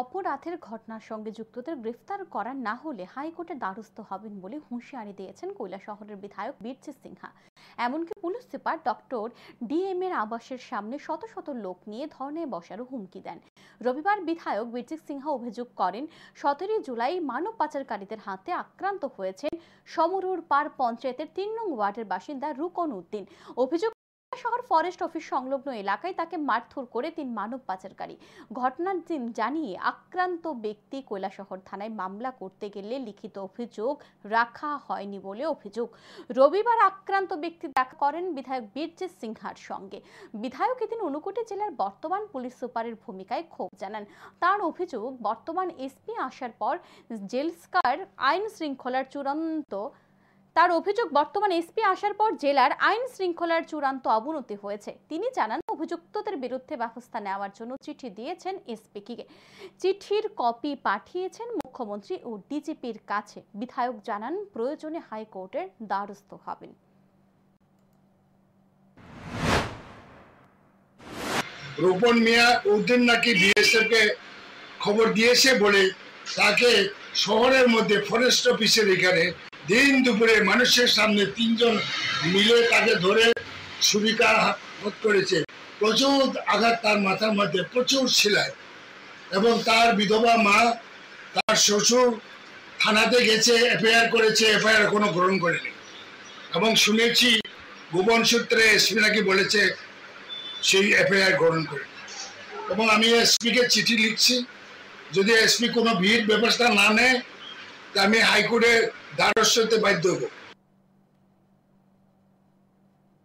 অপরাধের ঘটনার সঙ্গে যুক্তদের গ্রেফতার করা না হলে হাইকোর্টের দ্বারস্থ হবেন বলে হুঁশিয়ারি দিয়েছেন কৈলাসহরের বিধায়ক বীরজিৎ সিনহা। এমনকি পুলিশ সুপার ডক্টর ডিএম এর আবাসের সামনে শত শত লোক নিয়ে ধর্নায় বসারও হুমকি দেন। রবিবার বিধায়ক বীরজিৎ সিনহা অভিযোগ করেন, 17 জুলাই মানব পাচারকারীদের হাতে আক্রান্ত হয়েছেন সমরুর পার পঞ্চায়েতের 3 নং ওয়ার্ডের বাসিন্দা রুকন উদ্দিন। অভিযোগ, শহর ফরেস্ট অফিস সংলগ্ন এলাকায় তাকে মারধর করে 3 মানব পাচারকারী। ঘটনার দিন জানিয়ে আক্রান্ত ব্যক্তি কৈলাসহর থানায় মামলা করতে গেলে লিখিত অভিযোগ রাখা হয়নি বলে অভিযোগ। রবিবার আক্রান্ত ব্যক্তি দেখা করেন বিধায়ক বীরজিৎ সিনহার সঙ্গে। বিধায়ক এদিন ঊনকোটি জেলার বর্তমান পুলিশ সুপারের ভূমিকায় ক্ষোভ জানান। তার অভিযোগ, বর্তমান এসপি আসার পর জেলার আইন শৃঙ্খলার চূড়ান্ত অবনতি হয়েছে। তিনি জানান, অভিযুক্তদের বিরুদ্ধে ব্যবস্থা নেওয়ার জন্য চিঠি দিয়েছেন এসপিকে। চিঠির কপি পাঠিয়েছেন মুখ্যমন্ত্রী ও ডিজিপির কাছে। বিধায়ক জানান, প্রয়োজনে হাইকোর্টের দ্বারস্থ হবেন। রূপন মিয়া উদ্দিন নাকি বিএসএফ কে খবর দিয়েছে বলে তাকে শহরের মধ্যে ফরেস্ট অফিসের এখানে দিন দুপুরে মানুষের সামনে 3 জন মিলে তাকে ধরে ছুরিকাঘাত করেছে। প্রচুর আঘাত, তার মাথার মধ্যে প্রচুর সেলাই, এবং তার বিধবা মা, তার শ্বশুর থানাতে গেছে, এফআইআর করেছে, এফআইআর কোনো গ্রহণ করেনি। এবং শুনেছি গোপন সূত্রে এসপি নাকি বলেছে সেই এফআইআর গ্রহণ করে। এবং আমি এসপিকে চিঠি লিখছি, যদি এসপি কোনো ভিড় ব্যবস্থা না নেয়, আমি হাইকোর্টে দ্বারস্থ হতে বাধ্য হব।